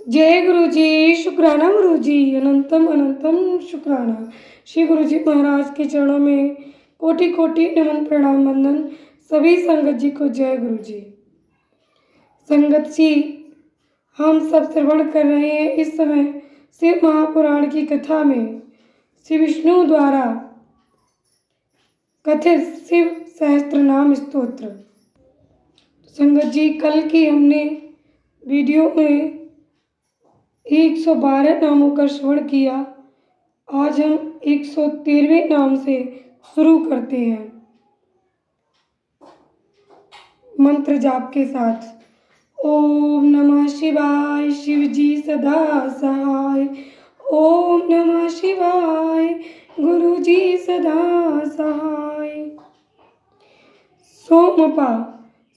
जय गुरु जी। शुक्राना गुरु जी। अनंतम अनंतम शुक्राना। श्री गुरु जी महाराज के चरणों में कोटि कोटि नमन प्रणाम वंदन। सभी संगत जी को जय गुरु जी। संगत जी, हम सब श्रवण कर रहे हैं इस समय शिव महापुराण की कथा में श्री विष्णु द्वारा कथित शिव सहस्त्र नाम स्तोत्र। संगत जी, कल की हमने वीडियो में 112 नामों का श्रवण किया। आज हम 113वें नाम से शुरू करते हैं मंत्र जाप के साथ। ओम नमः शिवाय, शिव जी सदा सहाय। ओम नमः शिवाय, गुरु जी सदा सहाय। सोमपा,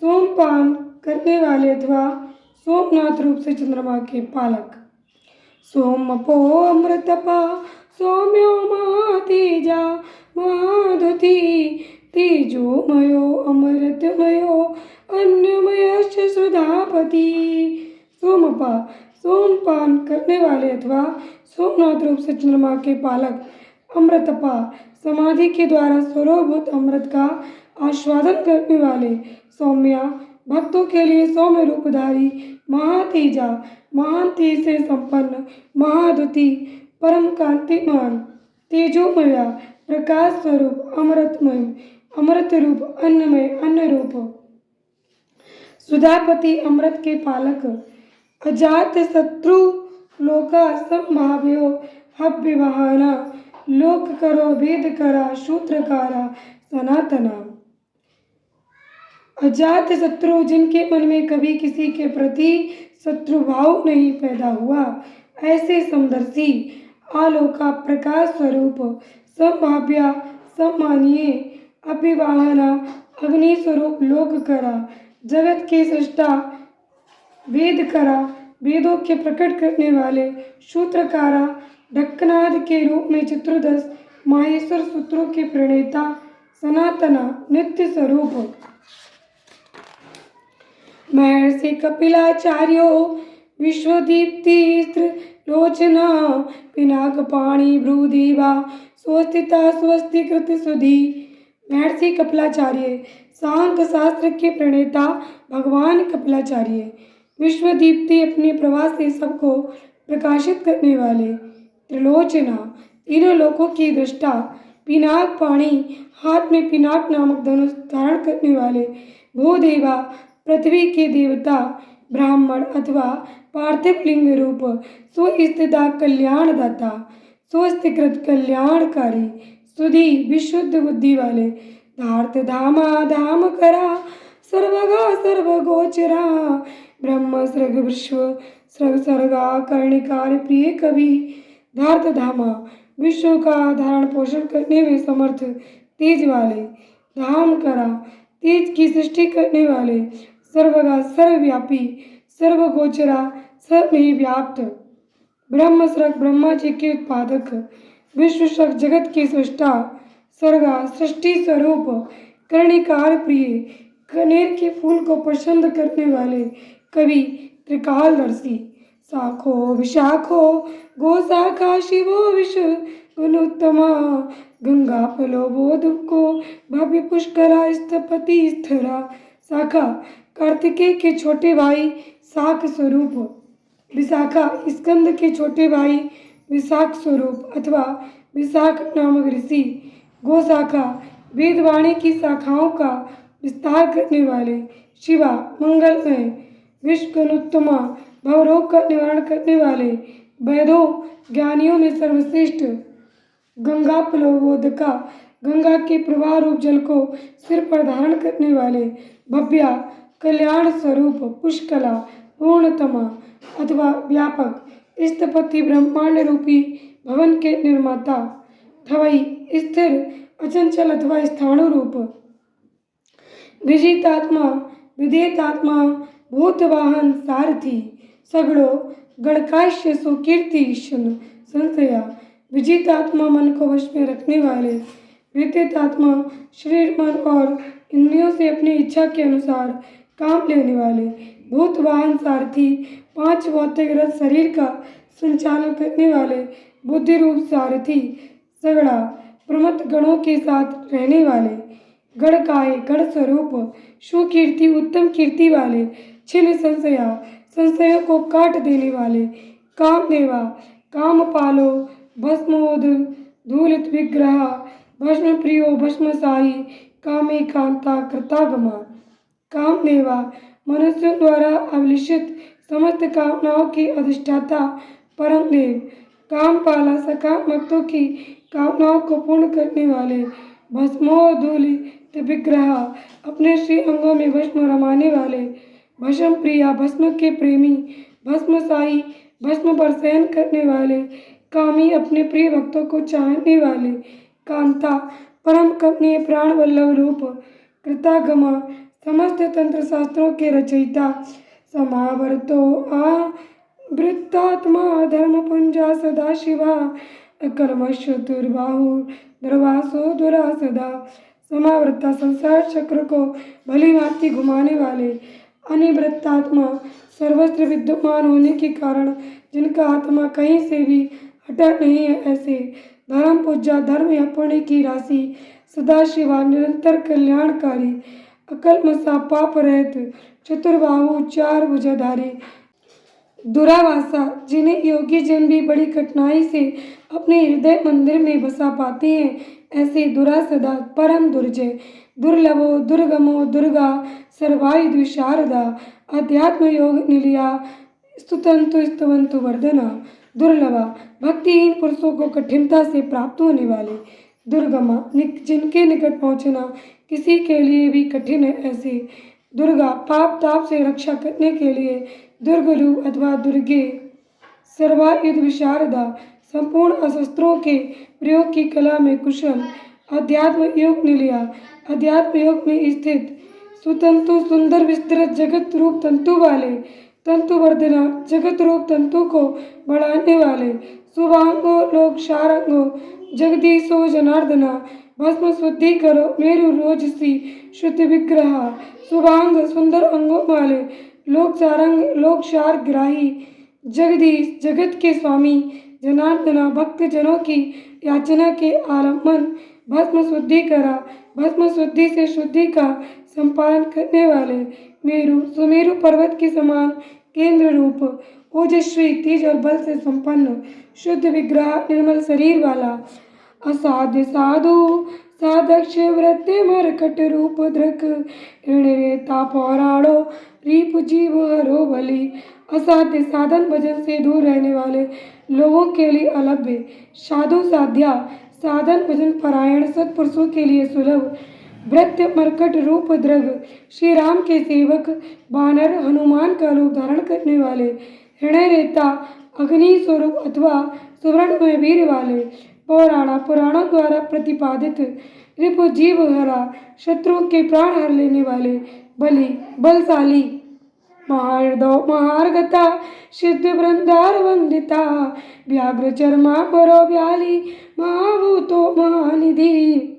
सोमपान करने वाले अथवा सोमनाथ रूप से चंद्रमा के पालक। सोमपो अमृतपा सौम्यो महातेजा महादुति तेजोमयो अमृतमयो अन्नमयश्च सुधापति। सोमपा, सोमपान करने वाले अथवा सोमनाथ रूप से चंद्रमा के पालक। अमृतपा, समाधि के द्वारा स्वरूभूत अमृत का आस्वादन करने वाले। सौम्या, भक्तों के लिए सौम्य रूपधारी। महातेजा, महान तेज से संपन्न। महाद्युति, परम कांतिमान। तेजोमया, प्रकाश स्वरूप। अमृतमय, अमृत रूप। अन्नमय, अन्न रूप। सुधापति, अमृत के पालक। अजात शत्रु लोका संभाव्यो हव्यवाहना। लोक करो भेद करा शूत्रकारा सनातना। अजात शत्रु, जिनके मन में कभी किसी के प्रति शत्रुभाव नहीं पैदा हुआ, ऐसे समदर्शी। आलोका, प्रकाश स्वरूप। संभाव्या, सम्मानीय। अभिवाहना, अग्नि स्वरूप। लोक करा, जगत के सृष्टा। वेद करा, वेदों के प्रकट करने वाले। सूत्रकारा, ढक्कनाद के रूप में चतुर्दश माहेश्वर सूत्रों के प्रणेता। सनातना, नित्य स्वरूप। महर्षि कपिलाचार्यो विश्वदीप्ति लोचना पिनाकपाणि भ्रूदेवा स्वस्थिता स्वस्तिकृत सुधी। महर्षि कपिलाचार्य, सांख्य शास्त्र के प्रणेता भगवान कपिलाचार्य। विश्वदीप्ति, अपने प्रवास से सबको प्रकाशित करने वाले। त्रिलोचना, तीनों लोकों की दृष्टा। पिनाकपाणि, हाथ में पिनाक नामक धनुष धारण करने वाले। भूदेवा, पृथ्वी के देवता। ब्राह्मण अथवा पार्थिव लिंग रूप। स्वस्थिता, कल्याणदाता। स्वस्थकृत, कल्याणकारी। सुधी, विशुद्ध बुद्धि वाले। धार्त धामा, धाम करा सर्वगा सर्वगोचरा। ब्रह्म सृग विश्व सृग सर्गा कर्णिकार प्रिय कवि। धार्त धामा, विश्व का धारण पोषण करने में समर्थ तेज वाले। धाम करा, तेज की सृष्टि करने वाले। सर्वगा, सर्वव्यापी। सर्वगोचरा, सब में व्याप्त। ब्रह्म सृग, ब्रह्मा जी के उत्पादक। विश्व सृग, जगत के सृष्टा। सर्गा, सृष्टि स्वरूप। कर्णिकार प्रिय, कनेर के फूल को पसंद करने वाले। कवि, त्रिकालदर्शी। शाखो विशाखो गोशाखा शिवो विश्व गुणोत्तमा। गंगा फलो को भव्य पुष्करा स्थपति स्थिरा। शाखा, कार्तिकेय के छोटे भाई शाख स्वरूप। विशाखा, स्कंद के छोटे भाई विशाख स्वरूप अथवा विशाख नामक ऋषि। गोशाखा, वेदवाणी की शाखाओं का विस्तार करने वाले। शिवा, मंगलमय। विश्वगुणोत्तमा, भवरोग का निवारण करने वाले। वैदों, ज्ञानियों में सर्वश्रेष्ठ। गंगा प्लवोदका, गंगा के प्रवाह रूप जल को सिर पर धारण करने वाले। भव्या, कल्याण स्वरूप। पुष्कला, पूर्णतमा अथवा व्यापक। स्थपति, ब्रह्मांड रूपी भवन के निर्माता। थवई, स्थिर, अचंचल अथवा स्थाणु रूप। विजितात्मा, विधेयतात्मा, भूतवाहन, सारथी। सगड़ो, गणकाश्य, सुकीर्ति, संशया। विजितात्मा, मन को वश में रखने वाले। विदितात्मा, शरीर मन और इंद्रियों से अपनी इच्छा के अनुसार काम लेने वाले। भूत वाहन सारथी, 5 भौतिक रथ शरीर का संचालन करने वाले। बुद्धि रूप सारथी, सगड़ा, प्रमथ गणों के साथ रहने वाले। गणकाय, गण स्वरूप, सुकीर्ति, उत्तम कीर्ति वाले। छिन्न संशया, संशयों को काट देने वाले। कामदेवा, कामपालो, भस्मोद, धूलित विग्रह, भस्म प्रियो, भस्मसाही, कामे कांता, कृतागमा। कामदेवा, मनुष्यों द्वारा अभिलषित समस्त कामनाओं के अधिष्ठाता परम देव। कामपाला, सकाम भक्तों की कामनाओं को पूर्ण करने वाले। भस्मोद्धूलित विग्रह, अपने श्री अंगों में भस्म रमाने वाले। भस्म प्रिया, भस्म के प्रेमी। भस्मसाई, भस्म पर शयन करने वाले। कामी, अपने प्रिय भक्तों को चाहने वाले। कांता, परम कमनीय प्राण वल्लभ रूप। कृतागमा, समस्त तंत्र शास्त्रों के रचयिता। समावर्तो वृत्तात्मा, धर्मपुंजा सदाशिवा। अकर्मश चतुर्बाहु, धर्वासो दुरा सदा। समावृत्ता, संसार चक्र को भली भांति घुमाने वाले। अनिवृत्तात्मा, सर्वत्र विद्यमान होने के कारण जिनका आत्मा कहीं से भी हटा नहीं है, ऐसे। धर्म पूजा, धर्म या पुण्य की राशि। सदाशिवा, निरंतर कल्याणकारी। अकल्मषा, पाप रहित। चतुर्बाहु, 4 भुजाधारी। दुरावासा, जिन्हें योगी जन भी बड़ी कठिनाई से अपने हृदय मंदिर में बसा पाते हैं, ऐसे दुरासदा, परम दुर्जय। दुर्लभो, दुर्गमो, दुर्गा, सर्वायुध विशारदा। अध्यात्म योग निलया, स्तुतंतु स्तवंतु वर्धना। दुर्लभा, भक्तिहीन पुरुषों को कठिनता से प्राप्त होने वाले। दुर्गमा, जिनके निकट पहुँचना किसी के लिए भी कठिन है, ऐसे। दुर्गा, पाप ताप से रक्षा करने के लिए दुर्गरु अथवा दुर्गे। सर्वायुध विशारदा, संपूर्ण अस्त्रों के प्रयोग की कला में कुशल। अध्यात्म योग निलया, अध्यात्म योग में स्थित। सुतंतु, सुंदर विस्तृत जगत रूप तंतु वाले। तंतु वर्धना, जगत रूप तंतु को बढ़ाने वाले। शुभांगो, लोक शारंगो, जगदीशो जनार्दना। भस्म शुद्धि करो, मेरु रोजसी, शुद्ध विग्रह। शुभांग, सुंदर अंगों वाले। लोक सारंग, लोक शार ग्राही। जगदीश, जगत के स्वामी। जनार्दना, भक्त जनों की याचना के आलम्बन। भस्म शुद्धि करा, भस्म शुद्धि से शुद्धि का संपादन करने वाले। मेरु, सुमेरु पर्वत के समान केंद्र रूप। ओजस्वी, तेज और बल से संपन्न। शुद्ध विग्रह, निर्मल शरीर वाला। असाध्य साधु, सादक्ष वृत्ति मरकट रूप धृक। ऋणरेता पौराणो, रीप जीव हरो बलि। असाध्य, साधन भजन से दूर रहने वाले लोगों के लिए अलभ्य। साधु साध्या, साधन भजन परायण सत्पुरुषों के लिए सुलभ। भृत्य, मरकट रूप दृग, श्री राम के सेवक। बानर, हनुमान का रूप धारण करने वाले। हृदय रेता, अग्नि स्वरूप अथवा सुवर्ण में वीर वाले। पौराणा, पुराणों द्वारा प्रतिपादित। रिपु, जीव हरा, शत्रुओं के प्राण हर लेने वाले। बलि, बलशाली। महार्दव, महार्गता, सिद्ध वृंदार वंदिता। व्याघ्र चर्मा मरो व्याली, महाभूतो महानिधि।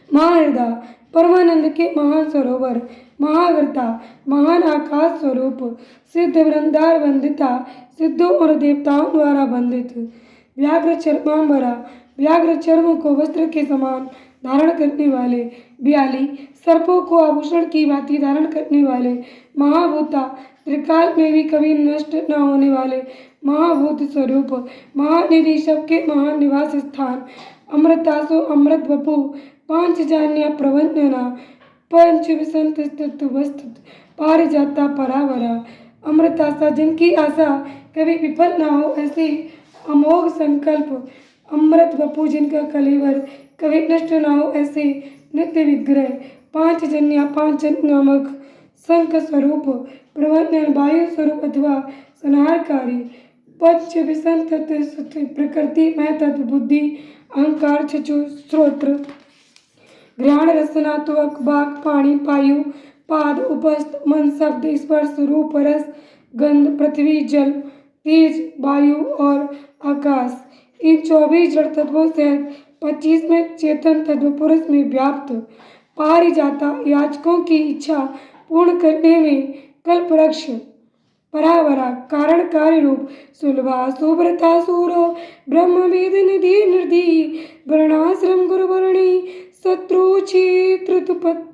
महाहृदा, परमानंद के महान सरोवर। महाव्रता, महान आकाश स्वरूप। सिद्ध वृंदार वंदिता, सिद्धों और देवताओं द्वारा वंदित। व्याघ्र चर्मांबरा, व्याघ्र चर्म को वस्त्र के समान धारण करने वाले। व्याली, सर्पों को आभूषण की भांति धारण करने वाले। महाभूता, त्रिकाल में भी कभी नष्ट न होने वाले महाभूत स्वरूप। महानिधि, सबके महान निवास स्थान। अमृतासो, अमृत वपु, पांचजान्या प्रवंदना। पंच विसंत वस्तुत, पारिजाता परावरा। अमृतासा, जिनकी आशा कभी विफल ना हो, ऐसे अमोघ संकल्प। अमृत वपु, जिनका कलेवर कभी नष्ट ना हो, ऐसे नित्य विग्रह। पांचजन्या, पांच नामक शंख स्वरूप। प्रवंदन, वायु स्वरूप अथवा संहारकारी। पंच विसंत, प्रकृति, मैं तत्व, बुद्धि, अहंकार, चक्षु, श्रोत्र, घ्राण, रसना, त्वक, वाक्, पाणि, पायु, पाद, उपस्थ, मन, शब्द, स्पर्श, रूप, रस, गंध, पृथ्वी, जल, तेज, वायु और आकाश। इन 24 जड़ तत्वों से 25वें चेतन तत्व पुरुष में व्याप्त। पारिजाता, याचकों की इच्छा पूर्ण करने में कल्पवृक्ष परावरा कारण कार्य रूप सुलभा सुव्रता सूरो ब्रह्म वेद निधि निर्धि वर्णाश्रम गुरु वर्णी शत्रु क्षेत्रपत्तापना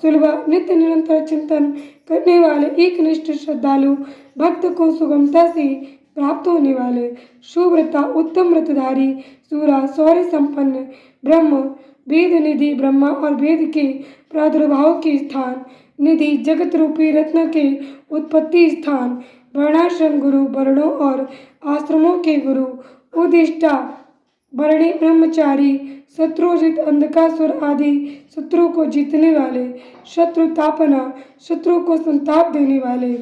सुलभा नित्य निरंतर चिंतन करने वाले एक निष्ठ श्रद्धालु भक्त को सुगमता से प्राप्त होने वाले सुव्रता उत्तम व्रतधारी सूरा शौर्य संपन्न ब्रह्म वेद निधि ब्रह्मा और वेद के प्रादुर्भाव के स्थान निधि जगत रूपी रत्न के उत्पत्ति स्थान वर्णाश्रम गुरु वर्णों और आश्रमों के गुरु उदिष्टा वर्णी ब्रह्मचारी शत्रुजित अंधकासुर आदि शत्रु को जीतने वाले शत्रु तापना शत्रु को संताप देने वाले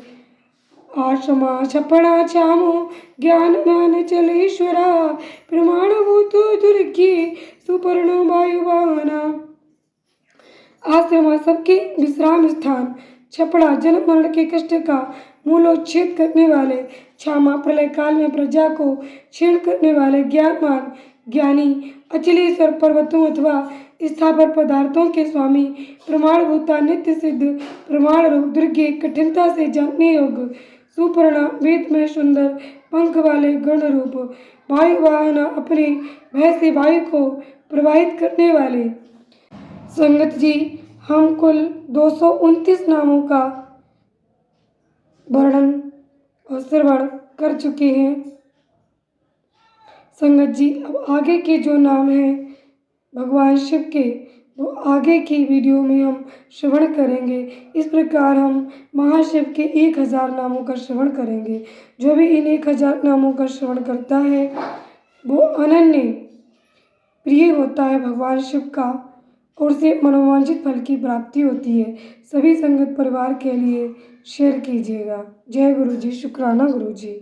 आश्रमा छपणा छामो ज्ञान मान चलेश्वरा प्रमाणभूतो दुर्गे सुपर्णो वायुवाहना आश्रमा सबके विश्राम स्थान छपड़ा जन्म मरण के कष्ट का मूलोच्छेद करने वाले क्षमा प्रलय काल में प्रजा को क्षीण करने वाले ज्ञानवान ज्ञानी अचलेश्वर पर्वतों अथवा स्थावर पदार्थों के स्वामी प्रमाणभूता नित्य सिद्ध प्रमाण रूप दुर्गे कठिनता से जानने योग्य सुपर्णा वेद में सुंदर पंख वाले गण रूप वायुवाहना अपने भय से वायु को प्रवाहित करने वाले। संगत जी, हम कुल 229 नामों का वर्णन और श्रवण कर चुके हैं। संगत जी, अब आगे के जो नाम हैं भगवान शिव के, वो आगे की वीडियो में हम श्रवण करेंगे। इस प्रकार हम महाशिव के 1000 नामों का श्रवण करेंगे। जो भी इन 1000 नामों का श्रवण करता है वो अनन्य प्रिय होता है भगवान शिव का और उसे मनोवांछित फल की प्राप्ति होती है। सभी संगत परिवार के लिए शेयर कीजिएगा। जय गुरु जी, शुक्राना गुरु जी।